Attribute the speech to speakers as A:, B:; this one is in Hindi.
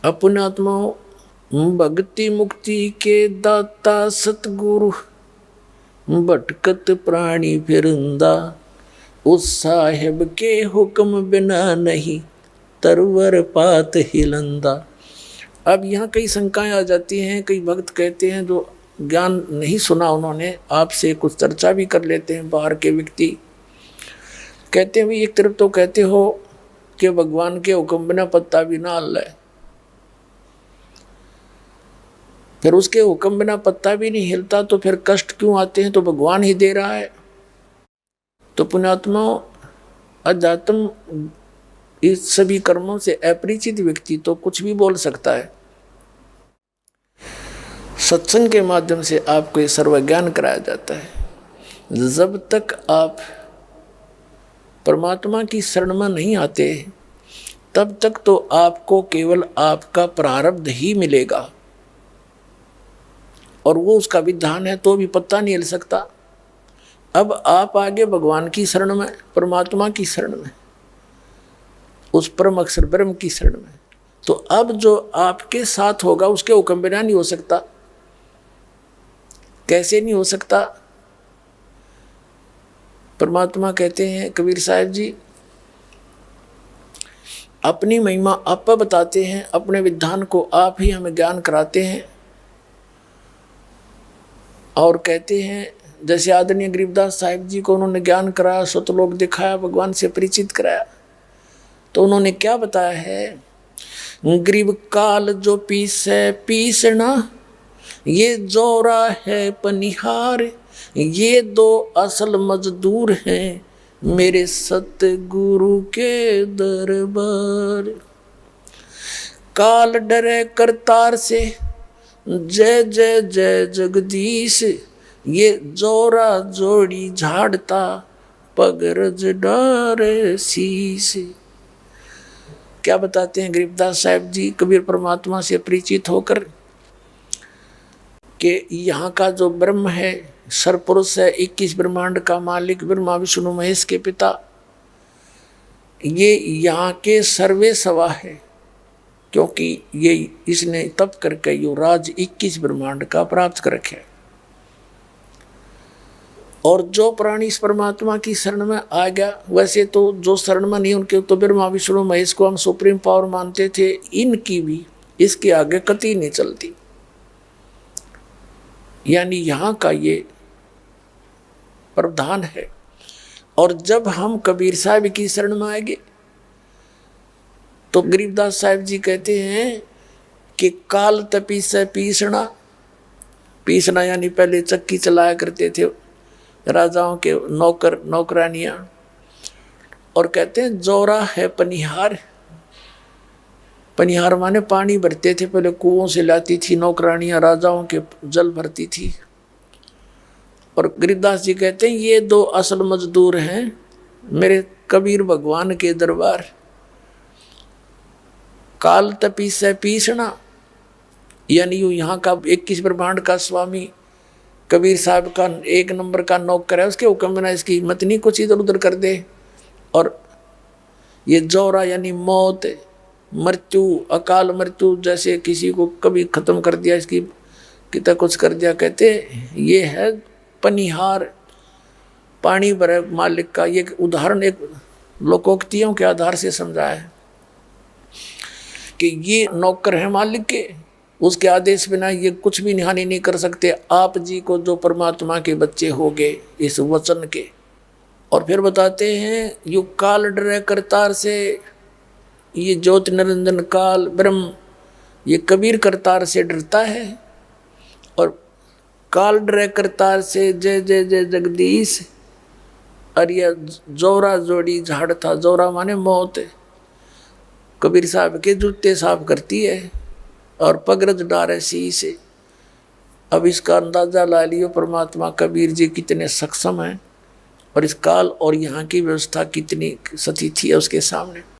A: अपने आत्माओं भक्ति मुक्ति के दाता सतगुरु, भटकत प्राणी फिरंदा, उस साहेब के हुक्म बिना नहीं तरवर पात हिलंदा। अब यहाँ कई शंकाएं आ जाती हैं। कई भक्त कहते हैं जो ज्ञान नहीं सुना उन्होंने, आपसे कुछ चर्चा भी कर लेते हैं बाहर के व्यक्ति, कहते हैं भाई एक तरफ तो कहते हो कि भगवान के हुक्म बिना पत्ता भी ना हल है, फिर उसके हुक्म बिना पत्ता भी नहीं हिलता तो फिर कष्ट क्यों आते हैं? तो भगवान ही दे रहा है। तो पुण्यात्मा, अध्यात्म इस सभी कर्मों से अपरिचित व्यक्ति तो कुछ भी बोल सकता है। सत्संग के माध्यम से आपको ये सर्वज्ञान कराया जाता है। जब तक आप परमात्मा की शरण में नहीं आते तब तक तो आपको केवल आपका प्रारब्ध ही मिलेगा, और वो उसका विधान है तो भी पत्ता नहीं हिल सकता। अब आप आगे भगवान की शरण में, परमात्मा की शरण में, उस परम अक्षर ब्रह्म की शरण में, तो अब जो आपके साथ होगा उसके हुक्म बिना नहीं हो सकता। कैसे नहीं हो सकता? परमात्मा कहते हैं, कबीर साहब जी अपनी महिमा आप बताते हैं, अपने विधान को आप ही हमें ज्ञान कराते हैं। और कहते हैं जैसे आदरणीय गरीबदास साहिब जी को उन्होंने ज्ञान कराया, सतलोक दिखाया, भगवान से परिचित कराया, तो उन्होंने क्या बताया है? गरीब काल जो पीसे पीसना, ये जोरा है पनिहार, ये दो असल मजदूर हैं मेरे सतगुरु के दरबार। काल डरे करतार से, जय जय जय जगदीश, ये जोरा जोड़ी झाड़ता पगरज डारे शीश। क्या बताते हैं गरीबदास साहब जी कबीर परमात्मा से परिचित होकर कि यहाँ का जो ब्रह्म है, सरपुरुष है, 21 ब्रह्मांड का मालिक, ब्रह्मा विष्णु महेश के पिता, ये यहाँ के सर्वे सवा है, क्योंकि ये इसने तप करके यो राज 21 ब्रह्मांड का प्राप्त कर रखे। और जो प्राणी इस परमात्मा की शरण में आ गया, वैसे तो जो शरण में नहीं उनके तो ब्रह्मा विष्णु महेश को हम सुप्रीम पावर मानते थे, इनकी भी इसके आगे कतई नहीं चलती। यानी यहाँ का ये प्रावधान है। और जब हम कबीर साहब की शरण में आएंगे तो गरीबदास साहब जी कहते हैं कि काल तपी से पीसना, पीसना यानी पहले चक्की चलाया करते थे राजाओं के नौकर नौकरानियां, और कहते हैं जोरा है पनिहार, पनिहार माने पानी भरते थे, पहले कुओं से लाती थी नौकरानियां, राजाओं के जल भरती थी। और गरीबदास जी कहते हैं ये दो असल मजदूर हैं मेरे कबीर भगवान के दरबार। काल तपी से पीसना यानी यूं यहाँ का 21 ब्रह्मांड का स्वामी कबीर साहब का 1 नंबर का नौकर है, उसके हुक्म बिना इसकी हिम्मत नहीं कुछ इधर उधर कर दे। और ये जोरा यानी मौत, मृत्यु, अकाल मृत्यु, जैसे किसी को कभी खत्म कर दिया, इसकी कितना कुछ कर दिया, कहते ये है पनिहार, पानी भरे मालिक का। ये उदाहरण एक लोकोक्तियों के आधार से समझा है कि ये नौकर है मालिक के, उसके आदेश बिना ये कुछ भी हानि नहीं कर सकते। आप जी को जो परमात्मा के बच्चे हो गए इस वचन के। और फिर बताते हैं यु काल डरे करतार से, ये ज्योति निरंजन काल ब्रह्म ये कबीर करतार से डरता है। और काल डरे करतार से, जय जय जय जगदीश, और ये जोरा जोड़ी झाड़ता, जोरा माने मौत, कबीर साहब के जूते साफ करती है और पगरज डारे शीश। अब इसका अंदाजा ला लियो परमात्मा कबीर जी कितने सक्षम हैं, और इस काल और यहाँ की व्यवस्था कितनी सती थी उसके सामने।